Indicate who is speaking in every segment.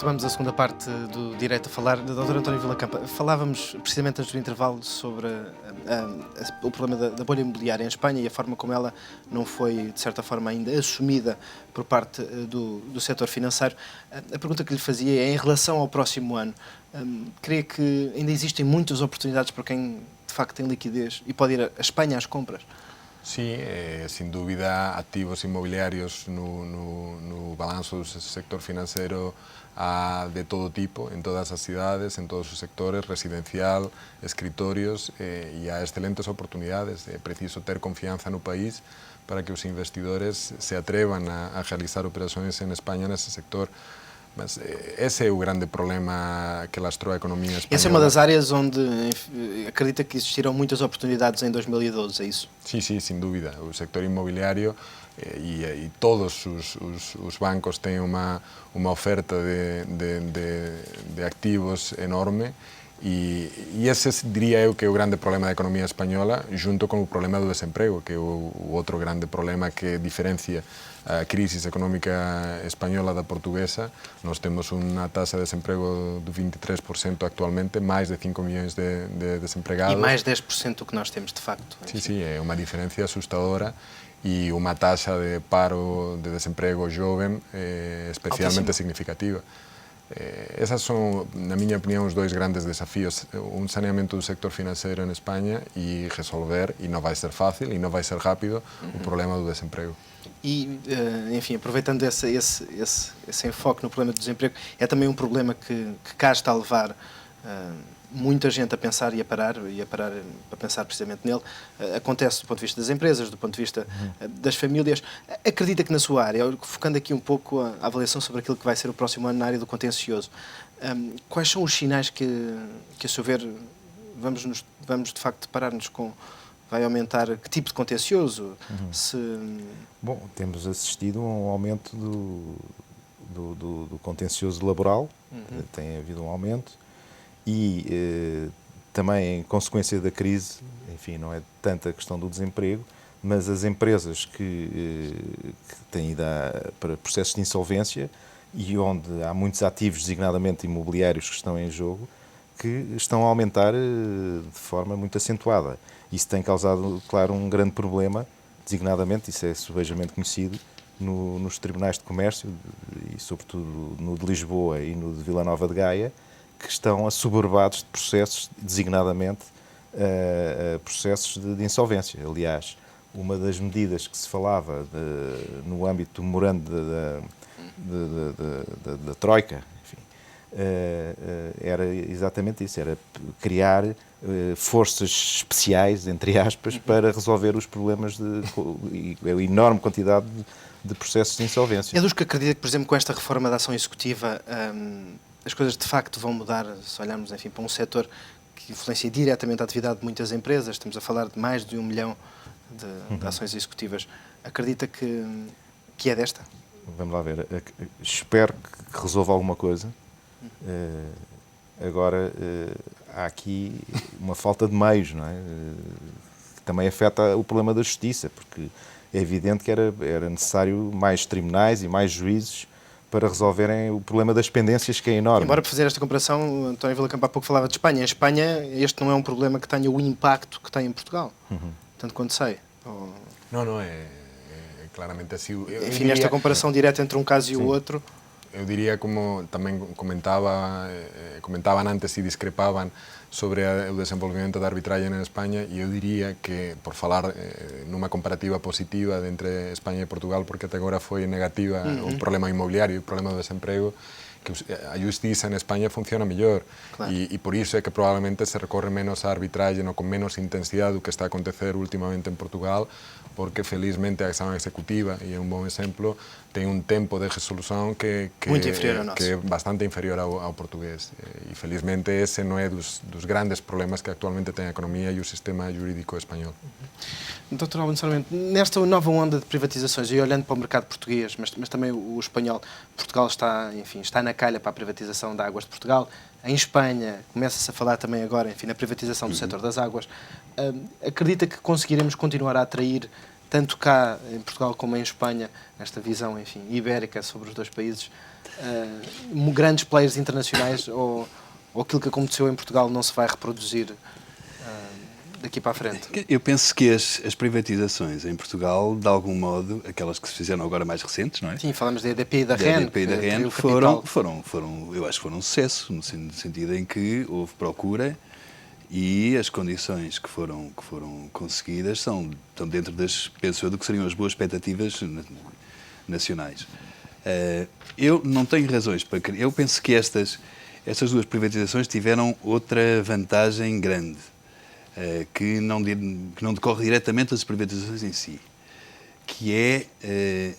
Speaker 1: retomamos a segunda parte do Direito a Falar. Dr. António Vila-Campa, falávamos precisamente antes do intervalo sobre o problema da bolha imobiliária em Espanha e a forma como ela não foi, de certa forma, ainda assumida por parte do setor financeiro. A pergunta que lhe fazia é, em relação ao próximo ano, creio que ainda existem muitas oportunidades para quem, de facto, tem liquidez e pode ir a Espanha às compras?
Speaker 2: Sí, sin dúbida, activos inmobiliarios no balanzo do sector financeiro há de todo tipo, en todas as cidades, en todos os sectores, residencial, escritorios, e há excelentes oportunidades. É preciso ter confianza no país para que os investidores se atrevan a realizar operações en España nesse sector. Mas esse é o grande problema que lastrou a economia espanhola.
Speaker 1: Essa é uma das áreas onde acredita que existiram muitas oportunidades em 2012, é isso?
Speaker 2: Sí, sí, sin dúvida. O sector inmobiliario e todos os bancos têm uma oferta de ativos enorme e esse diria eu que é o grande problema da economia espanhola, junto com o problema do desemprego, que é o outro grande problema que diferencia a crise económica espanhola da portuguesa. Nós temos uma taxa de desemprego de 23% actualmente, mais de 5 milhões de desempregados.
Speaker 1: E mais 10% do que nós temos, de facto.
Speaker 2: Sí, sí, é uma diferença assustadora e uma taxa de paro de desemprego jovem especialmente significativa. Esas são, na minha opinião, os dois grandes desafios. Um saneamento do sector financeiro em Espanha e resolver, e não vai ser fácil e não vai ser rápido, o problema do desemprego.
Speaker 1: E, enfim, aproveitando esse enfoque no problema do desemprego, é também um problema que cá está a levar muita gente a pensar e a parar para pensar precisamente nele. Acontece do ponto de vista das empresas, do ponto de vista das famílias. Acredita que na sua área, focando aqui um pouco a avaliação sobre aquilo que vai ser o próximo ano na área do contencioso, quais são os sinais que a seu ver, vamos de facto deparar-nos com? Vai aumentar que tipo de contencioso?
Speaker 3: Bom, temos assistido a um aumento do contencioso laboral, tem havido um aumento, e também em consequência da crise, enfim, não é tanto a questão do desemprego, mas as empresas que têm ido para processos de insolvência e onde há muitos ativos, designadamente imobiliários, que estão em jogo, que estão a aumentar de forma muito acentuada. Isso tem causado, claro, um grande problema, designadamente, isso é subejamente conhecido, nos tribunais de comércio, e sobretudo no de Lisboa e no de Vila Nova de Gaia, que estão assoberbados de processos, designadamente processos de insolvência. Aliás, uma das medidas que se falava no âmbito do memorando da Troika, enfim, era exatamente isso, era criar forças especiais, entre aspas, para resolver os problemas a enorme quantidade de processos de insolvência.
Speaker 1: É dos que acredita que, por exemplo, com esta reforma da ação executiva, as coisas de facto vão mudar, se olharmos, enfim, para um setor que influencia diretamente a atividade de muitas empresas, estamos a falar de mais de 1 milhão de ações executivas. Acredita que é desta?
Speaker 3: Vamos lá ver. Espero que resolva alguma coisa. Agora, há aqui uma falta de meios, não é? Que também afeta o problema da justiça, porque é evidente que era necessário mais tribunais e mais juízes para resolverem o problema das pendências, que é enorme.
Speaker 1: Embora, para fazer esta comparação, António Vila-Campa há pouco falava de Espanha. Em Espanha, este não é um problema que tenha o impacto que tem em Portugal, tanto quanto sei.
Speaker 2: Não, é claramente assim.
Speaker 1: Enfim, esta comparação direta entre um caso e o outro...
Speaker 2: Eu diria, como também comentaban antes e discrepaban sobre o desenvolvimento da arbitragem em Espanha, e eu diria que, por falar numa comparativa positiva entre Espanha e Portugal, porque até agora foi negativa o problema imobiliário e o problema do desemprego, que a justiça em Espanha funciona melhor. Claro. E por isso é que provavelmente se recorre menos à arbitragem ou com menos intensidade do que está a acontecer ultimamente em Portugal, porque felizmente a ação executiva, e é um bom exemplo, tem um tempo de resolução que é bastante inferior ao português. E felizmente esse não é dos grandes problemas que atualmente tem a economia e o sistema jurídico espanhol.
Speaker 1: Dr. Albano Sarmento, nesta nova onda de privatizações, e olhando para o mercado português, mas também o espanhol, Portugal está na calha para a privatização da Águas de Portugal. Em Espanha, começa-se a falar também agora, enfim, na privatização do setor das águas. Acredita que conseguiremos continuar a atrair tanto cá em Portugal como em Espanha, esta visão, enfim, ibérica sobre os dois países, grandes players internacionais ou aquilo que aconteceu em Portugal não se vai reproduzir daqui para a frente?
Speaker 4: Eu penso que as privatizações em Portugal, de algum modo, aquelas que se fizeram agora mais recentes, não é?
Speaker 1: Sim, falamos da EDP e da REN.
Speaker 4: EDP e da REN eu acho que foram um sucesso, no sentido em que houve procura e as condições que foram conseguidas estão dentro penso eu, do que seriam as boas expectativas nacionais. Eu não tenho razões para crer. Eu penso que estas duas privatizações tiveram outra vantagem grande, que não decorre diretamente das privatizações em si, que é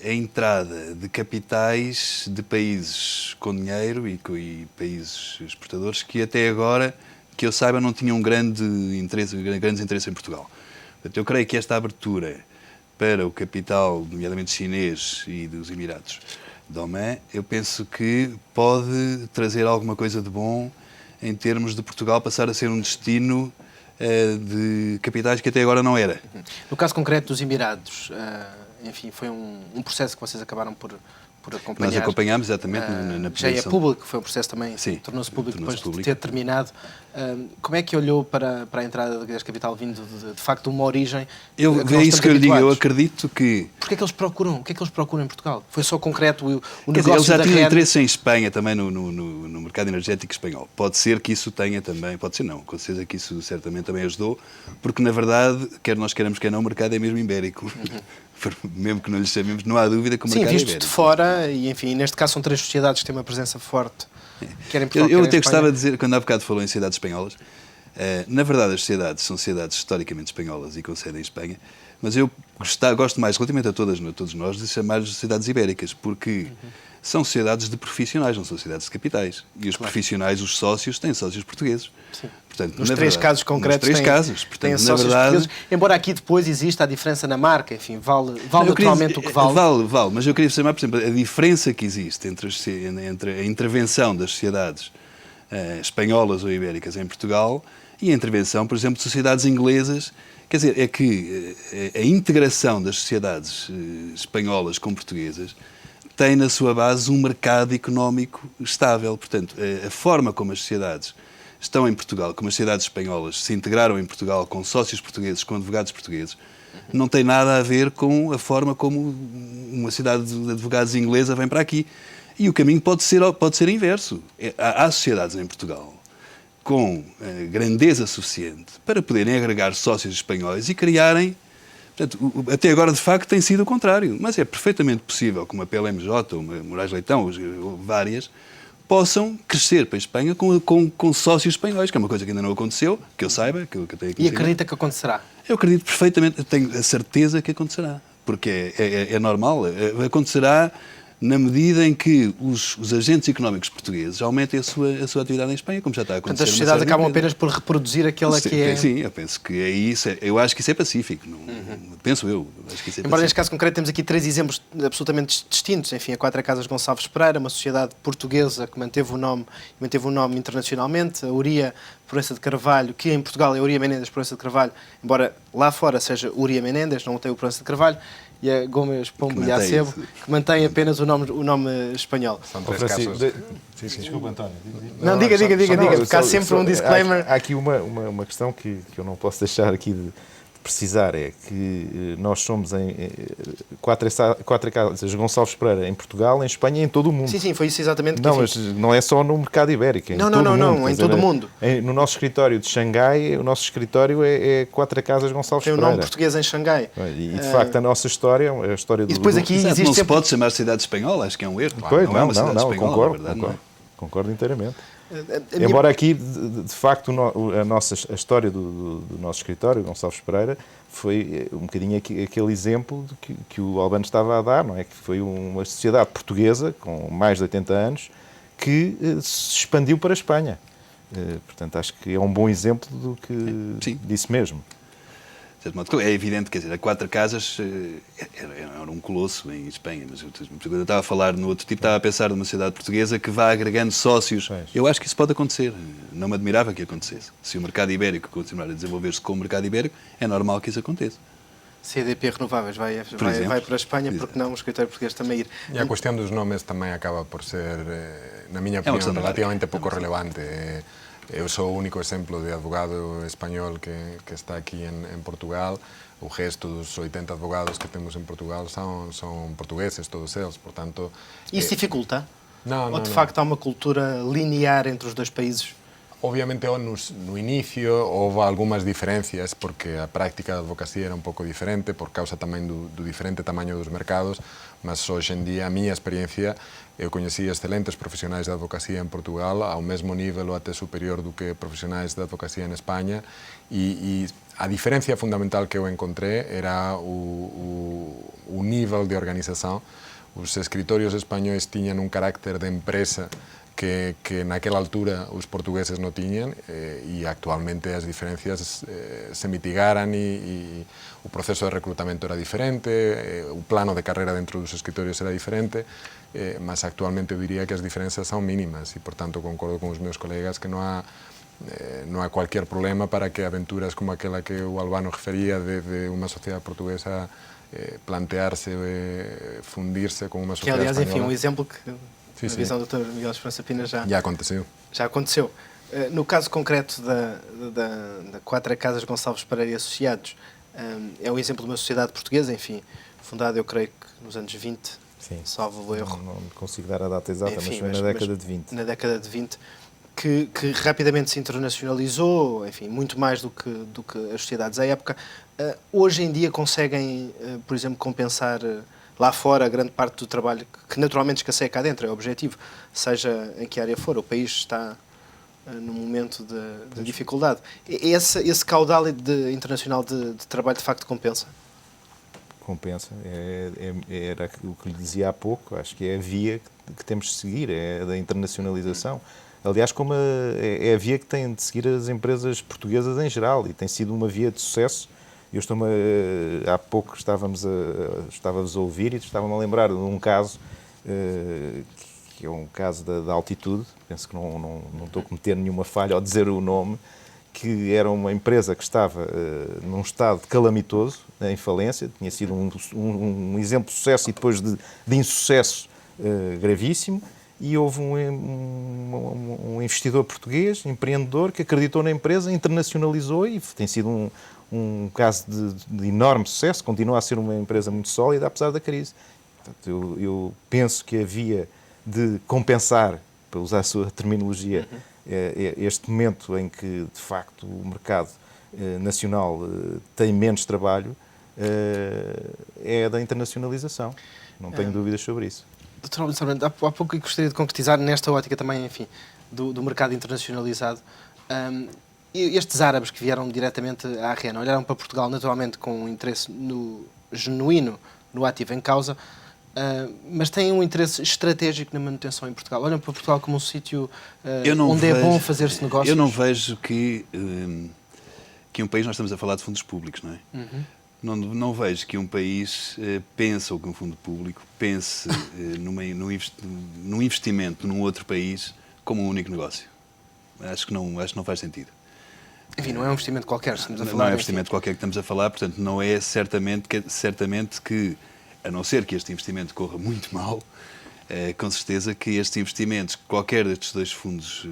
Speaker 4: a entrada de capitais de países com dinheiro e países exportadores que até agora, que eu saiba, não tinham grandes interesses em Portugal. Portanto, eu creio que esta abertura para o capital, nomeadamente chinês e dos Emirados de Oman, eu penso que pode trazer alguma coisa de bom em termos de Portugal passar a ser um destino de capitais que até agora não era.
Speaker 1: No caso concreto dos Emirados, enfim, foi um processo que vocês acabaram por acompanhar.
Speaker 4: Nós acompanhámos exatamente na
Speaker 1: já é público, foi um processo também, tornou-se público depois de ter terminado. Como é que olhou para a entrada da Gás Capital vindo de facto de uma origem?
Speaker 4: É isso que eu lhe digo, eu acredito que...
Speaker 1: Porquê é que eles procuram? O que é que eles procuram em Portugal? Foi só concreto o
Speaker 4: Quer dizer,
Speaker 1: negócio
Speaker 4: eles já
Speaker 1: da
Speaker 4: tinham
Speaker 1: REN?
Speaker 4: interesse em Espanha, também no mercado energético espanhol. Pode ser que isso tenha também, pode ser não, com certeza que isso certamente também ajudou, porque na verdade, quer nós queremos, quer não, o mercado é mesmo ibérico. Mesmo que não lhe chamemos, não há dúvida que o mercado é ibérico.
Speaker 1: Sim, visto de fora, e enfim, neste caso são 3 sociedades que têm uma presença forte. Quer em Portugal,
Speaker 4: eu
Speaker 1: quer em
Speaker 4: até
Speaker 1: Espanha.
Speaker 4: gostava de dizer, quando há bocado falou em sociedades espanholas, na verdade as sociedades são sociedades historicamente espanholas e com sede em Espanha, mas eu gosto mais, relativamente a todos nós, de chamar-lhes sociedades ibéricas, porque são sociedades de profissionais, não são sociedades de capitais. E os profissionais, os sócios, têm sócios portugueses.
Speaker 1: Sim.
Speaker 4: Portanto,
Speaker 1: Nos 3 casos concretos têm sócios portugueses. Embora aqui depois exista a diferença na marca, enfim, vale naturalmente o que vale.
Speaker 4: Vale, mas eu queria chamar, por exemplo, a diferença que existe entre a intervenção das sociedades espanholas ou ibéricas em Portugal e a intervenção, por exemplo, de sociedades inglesas. Quer dizer, é que a integração das sociedades espanholas com portuguesas tem na sua base um mercado económico estável. Portanto, a forma como as sociedades estão em Portugal, como as sociedades espanholas se integraram em Portugal com sócios portugueses, com advogados portugueses, não tem nada a ver com a forma como uma sociedade de advogados inglesa vem para aqui. E o caminho pode ser inverso. Há sociedades em Portugal com grandeza suficiente para poderem agregar sócios espanhóis e criarem... Portanto, até agora, de facto, tem sido o contrário. Mas é perfeitamente possível que uma PLMJ, uma Moraes Leitão, ou várias, possam crescer para a Espanha com sócios espanhóis, que é uma coisa que ainda não aconteceu, que eu saiba, que eu tenho
Speaker 1: E acredita que acontecerá?
Speaker 4: Eu acredito perfeitamente, eu tenho a certeza que acontecerá. Porque é normal, acontecerá na medida em que os agentes económicos portugueses aumentem a sua atividade em Espanha, como já está a acontecer.
Speaker 1: Portanto, as sociedades acabam apenas por reproduzir aquela que é...
Speaker 4: Sim, eu penso que é isso. Eu acho que isso é pacífico. Penso eu. Acho que isso é
Speaker 1: Embora
Speaker 4: pacífico.
Speaker 1: neste caso concreto temos aqui 3 exemplos absolutamente distintos. Enfim, a Quatro Casas Gonçalves Pereira, uma sociedade portuguesa que manteve o nome internacionalmente. A Uria Proença de Carvalho, que em Portugal é Uria Menendez Proença de Carvalho, embora lá fora seja Uria Menendez, não tem o Proença de Carvalho. E a Gomes Pombo e Acebo, que mantém apenas o nome espanhol.
Speaker 2: São 3 casos.
Speaker 3: Desculpa, António.
Speaker 1: Não, diga, porque há sempre um disclaimer.
Speaker 3: Há aqui uma questão que eu não posso deixar aqui de precisar, é que nós somos em Quatro Casas Gonçalves Pereira em Portugal, em Espanha e em todo o mundo.
Speaker 1: Sim, foi isso exatamente.
Speaker 3: Não, mas não é só no mercado ibérico, é em todo o mundo.
Speaker 1: Em todo o mundo.
Speaker 3: No nosso escritório de Xangai, o nosso escritório é Quatro Casas Gonçalves Pereira.
Speaker 1: Tem o nome português em Xangai.
Speaker 3: E de facto a nossa história é a história do...
Speaker 1: E depois aqui existe
Speaker 4: não se pode chamar cidade espanhola, acho que é um erro.
Speaker 3: Pois,
Speaker 4: não é uma cidade espanhola,
Speaker 3: concordo,
Speaker 4: na verdade,
Speaker 3: concordo inteiramente. Embora aqui, de facto, a história do nosso escritório, Gonçalves Pereira, foi um bocadinho aquele exemplo que o Albano estava a dar, não é? Que foi uma sociedade portuguesa, com mais de 80 anos, que se expandiu para a Espanha. Portanto, acho que é um bom exemplo do que disse mesmo.
Speaker 4: É evidente, quer dizer, a Quatro Casas era um colosso em Espanha, mas eu estava a falar no outro tipo, estava a pensar numa sociedade portuguesa que vá agregando sócios. Eu acho que isso pode acontecer, não me admirava que acontecesse. Se o mercado ibérico continuar a desenvolver-se com o mercado ibérico, é normal que isso aconteça.
Speaker 1: CDP Renováveis vai para a Espanha, porque não o escritório português também ir?
Speaker 2: E a cuestión dos nomes tamén acaba por ser, na miña opinión, relativamente pouco relevante. Eu sou o único exemplo de advogado español que está aquí en Portugal. O resto dos 80 advogados que temos en Portugal son portugueses, todos eles, portanto...
Speaker 1: Isso dificulta?
Speaker 2: Não,
Speaker 1: Ou de facto há uma cultura linear entre os dois países?
Speaker 2: Obviamente no inicio houve algunhas diferencias porque a práctica da advocacia era un pouco diferente por causa tamén do diferente tamaño dos mercados, mas hoxe en día a miña experiencia eu coñecí excelentes profesionais de advocacia en Portugal ao mesmo nível ou até superior do que profesionais de advocacia en España e a diferencia fundamental que eu encontré era o nível de organización. Os escritorios españois tiñan un carácter de empresa que naquela altura os portugueses non tiñan e actualmente as diferencias se mitigaran e o proceso de reclutamento era diferente, o plano de carreira dentro dos escritorios era diferente, mas actualmente eu diría que as diferenzas son mínimas e, por tanto, concordo con os meus colegas que non há cualquier problema para que aventuras como aquela que o Albano refería de unha sociedade portuguesa plantearse, fundirse con unha
Speaker 1: Que,
Speaker 2: sociedade
Speaker 1: aliás, enfim,
Speaker 2: española.
Speaker 1: exemplo que
Speaker 2: Sim,
Speaker 1: a visão do Dr. Miguel Esperança Pina já
Speaker 2: aconteceu.
Speaker 1: Já aconteceu. No caso concreto da Quatro Casas Gonçalves Pereira e Associados, é um exemplo de uma sociedade portuguesa, enfim, fundada, eu creio que nos anos 20,
Speaker 3: Sim.
Speaker 1: salvo o erro.
Speaker 3: Não consigo dar a data exata,
Speaker 1: Enfim,
Speaker 3: mas foi na década de 20.
Speaker 1: Na década de 20, que rapidamente se internacionalizou, enfim, muito mais do que as sociedades à época. Hoje em dia conseguem, por exemplo, compensar lá fora grande parte do trabalho que naturalmente escasseia cá dentro, é o objetivo, seja em que área for. O país está num momento de dificuldade. Esse caudal internacional de trabalho de facto compensa?
Speaker 3: Compensa. Era o que lhe dizia há pouco, acho que é a via que temos de seguir, é a da internacionalização. Aliás, como é a via que têm de seguir as empresas portuguesas em geral e tem sido uma via de sucesso. Há pouco estávamos a ouvir e estava-me a lembrar de um caso, que é um caso da altitude, penso que não estou a cometer nenhuma falha ao dizer o nome, que era uma empresa que estava num estado calamitoso, em falência, tinha sido um exemplo de sucesso e depois de insucesso gravíssimo, e houve um investidor português, empreendedor, que acreditou na empresa, internacionalizou e tem sido um caso de enorme sucesso, continua a ser uma empresa muito sólida, apesar da crise. Portanto, eu penso que a via de compensar, para usar a sua terminologia, este momento em que, de facto, o mercado nacional tem menos trabalho, é a da internacionalização. Não tenho dúvidas sobre isso.
Speaker 1: Doutor Alberto, há pouco eu gostaria de concretizar nesta ótica também, enfim, do mercado internacionalizado. Estes árabes que vieram diretamente à Arena olharam para Portugal naturalmente com um interesse genuíno no ativo em causa, mas têm um interesse estratégico na manutenção em Portugal. Olham para Portugal como um sítio onde é bom fazer-se negócios.
Speaker 4: Eu não vejo que um país, nós estamos a falar de fundos públicos, não é?
Speaker 1: Uhum.
Speaker 4: Não vejo que um país pense, ou que um fundo público pense num investimento num outro país como um único negócio. Acho que não faz sentido.
Speaker 1: Enfim, não é um investimento qualquer, estamos a falar.
Speaker 4: Não é um investimento qualquer que estamos a falar, portanto, não é certamente que, a não ser que este investimento corra muito mal, com certeza que estes investimentos que qualquer destes dois fundos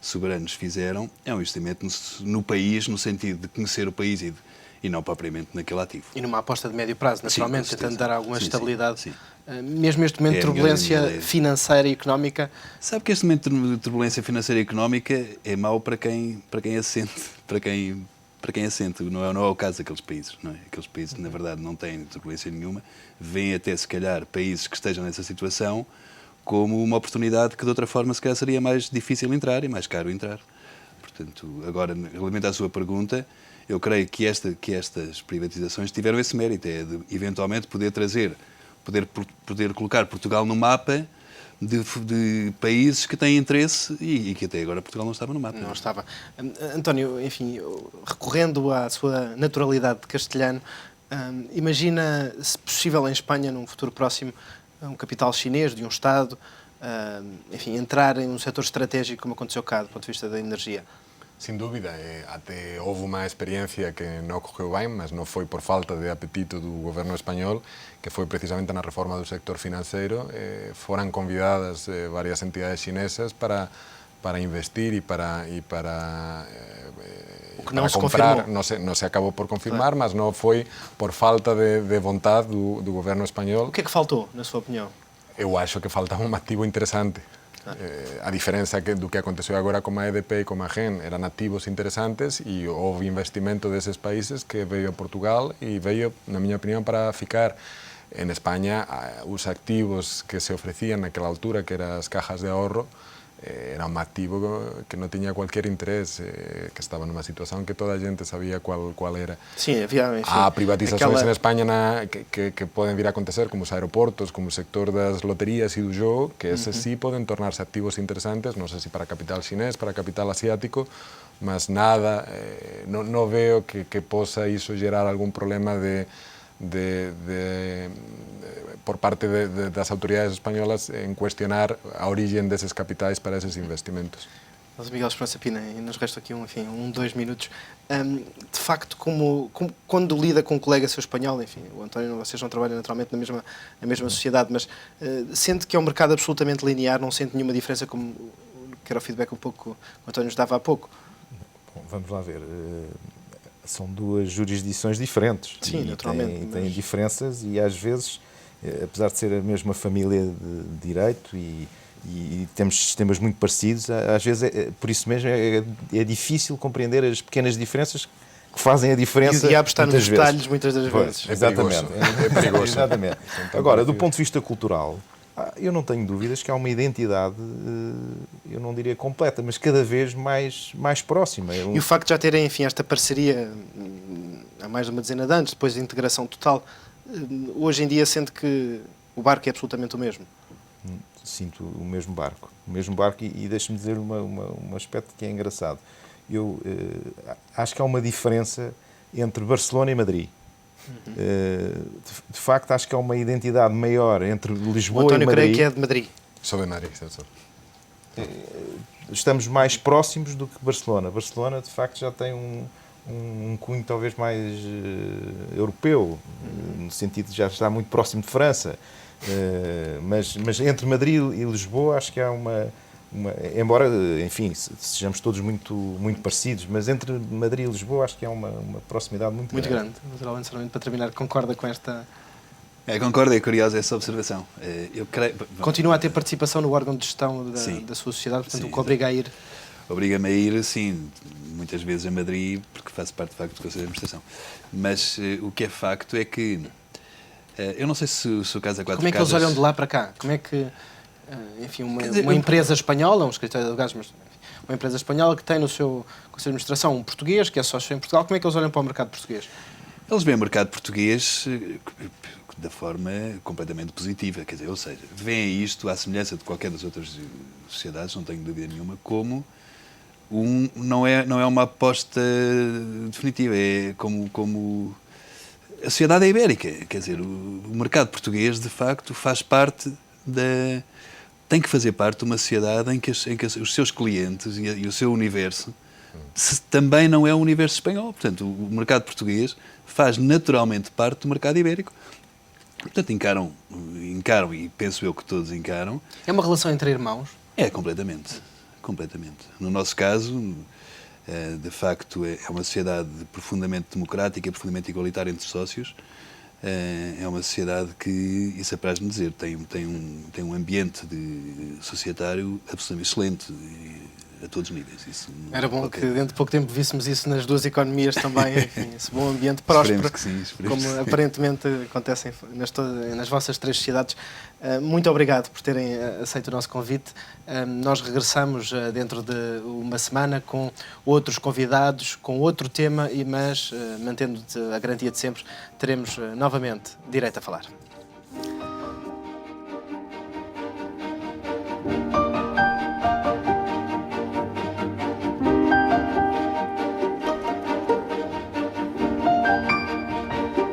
Speaker 4: soberanos fizeram, é um investimento no país, no sentido de conhecer o país e não propriamente naquele ativo.
Speaker 1: E numa aposta de médio prazo, naturalmente, tentando dar alguma estabilidade.
Speaker 4: Sim.
Speaker 1: Mesmo este momento de turbulência financeira e económica.
Speaker 4: Sabe que este momento de turbulência financeira e económica é mau para quem assente, para quem assente. Não é o caso daqueles países, não é? Aqueles países que, na verdade, não têm turbulência nenhuma, veem até, se calhar, países que estejam nessa situação como uma oportunidade que, de outra forma, se calhar seria mais difícil entrar e mais caro entrar. Portanto, agora, relativamente à sua pergunta, eu creio que estas privatizações tiveram esse mérito, é de, eventualmente, poder colocar Portugal no mapa de países que têm interesse e que até agora Portugal não estava no mapa.
Speaker 1: Não estava. António, enfim, recorrendo à sua naturalidade de castelhano, imagina, se possível, em Espanha, num futuro próximo, um capital chinês de um Estado, enfim, entrar em um setor estratégico como aconteceu cá, do ponto de vista da energia.
Speaker 2: Sin dúbida, até houve uma experiência que não correu bem, mas não foi por falta de apetito do governo espanhol, que foi precisamente na reforma do sector financeiro. Foram convidadas várias entidades chinesas para investir e para
Speaker 1: o que não se
Speaker 2: comprar.
Speaker 1: confirmou.
Speaker 2: Não se acabou por confirmar, mas não foi por falta de vontade do governo espanhol.
Speaker 1: O que é que faltou, na sua opinião?
Speaker 2: Eu acho que faltava um ativo interessante. A diferença do que aconteceu agora com a EDP e com a GEN eram ativos interessantes e houve investimento desses países que veio a Portugal e veio, na minha opinião, para ficar. En España, os activos que se ofrecían naquela altura, que eran as cajas de ahorro, era un activo que non tiña cualquier interés, que estaba nunha situación que toda a gente sabía cuál era.
Speaker 1: Sí, había, enfim,
Speaker 2: Há privatizações en España que poden vir a acontecer, como os aeroportos, como o sector das loterías e do jogo, que esses sí poden tornarse activos interesantes, non sei se para capital chinés, para capital asiático, mas nada, non veo que posa iso gerar algún problema por parte das autoridades españolas en cuestionar a origen desses capitais para esses investimentos.
Speaker 1: Mas Miguel Esperança Pina, e nos resta aqui 2 minutos. De facto, quando lida com um colega seu espanhol, enfim, o António, vocês não trabalham naturalmente na mesma sociedade, mas sente que é um mercado absolutamente linear, não sente nenhuma diferença, como que era o feedback um pouco que o António nos dava há pouco?
Speaker 3: Bom, vamos lá ver. São duas jurisdições diferentes.
Speaker 1: Sim, naturalmente.
Speaker 3: Têm diferenças e, às vezes, apesar de ser a mesma família de direito e temos sistemas muito parecidos, às vezes, por isso mesmo, é difícil compreender as pequenas diferenças que fazem a diferença.
Speaker 1: E o diabo está nos detalhes, muitas das
Speaker 3: pois,
Speaker 1: vezes.
Speaker 3: Exatamente.
Speaker 2: É perigoso.
Speaker 3: Exatamente. Agora, do ponto de vista cultural, eu não tenho dúvidas que há uma identidade, eu não diria completa, mas cada vez mais próxima.
Speaker 1: E o facto de já terem, enfim, esta parceria há mais de uma dezena de anos, depois de integração total, hoje em dia sente que o barco é absolutamente o mesmo?
Speaker 3: Sinto o mesmo barco. E deixe-me dizer um aspecto que é engraçado. Eu acho que há uma diferença entre Barcelona e Madrid. De facto, acho que há uma identidade maior entre Lisboa e Madrid.
Speaker 1: O António creio que é de Madrid.
Speaker 2: Sou de Madrid, sou.
Speaker 3: Estamos mais próximos do que Barcelona. Barcelona, de facto, já tem um cunho talvez mais europeu, no sentido de já estar muito próximo de França. Mas entre Madrid e Lisboa, acho que há embora, enfim, sejamos todos muito parecidos, mas entre Madrid e Lisboa acho que há uma proximidade muito grande.
Speaker 1: Naturalmente, para terminar, concorda com esta...
Speaker 4: Concordo, é curiosa essa observação. Eu creio...
Speaker 1: Continua a ter participação no órgão de gestão da sua sociedade, portanto, o que obriga a ir...
Speaker 4: Obriga-me a ir, sim, muitas vezes a Madrid, porque faço parte, de facto, do Conselho de Administração. Mas o que é facto é que... eu não sei se o caso é 4
Speaker 1: Como é que eles olham de lá para cá? Como é que... enfim, uma empresa espanhola, um escritório de advogados, mas uma empresa espanhola que tem no seu Conselho de Administração um português, que é sócio em Portugal, como é que eles olham para o mercado português?
Speaker 4: Eles veem o mercado português da forma completamente positiva, quer dizer, ou seja, veem isto à semelhança de qualquer das outras sociedades, não tenho dúvida nenhuma, como não é uma aposta definitiva, é como a sociedade é ibérica, quer dizer, o mercado português, de facto, faz parte tem que fazer parte de uma sociedade em que os seus clientes e o seu universo também não é o universo espanhol. Portanto, o mercado português faz naturalmente parte do mercado ibérico. Portanto, encaram, e penso eu que todos encaram.
Speaker 1: É uma relação entre irmãos?
Speaker 4: É, completamente. No nosso caso, de facto, é uma sociedade profundamente democrática, profundamente igualitária entre sócios. É uma sociedade que, isso apraz-me dizer, tem um ambiente societário absolutamente excelente a todos os níveis. Isso
Speaker 1: era bom que dentro de pouco tempo víssemos isso nas duas economias também, enfim, esse bom ambiente próspero,
Speaker 4: que sim,
Speaker 1: como aparentemente acontece nas vossas 3 sociedades. Muito obrigado por terem aceito o nosso convite. Nós regressamos dentro de uma semana com outros convidados, com outro tema, mas mantendo a garantia de sempre, teremos novamente Direito a Falar.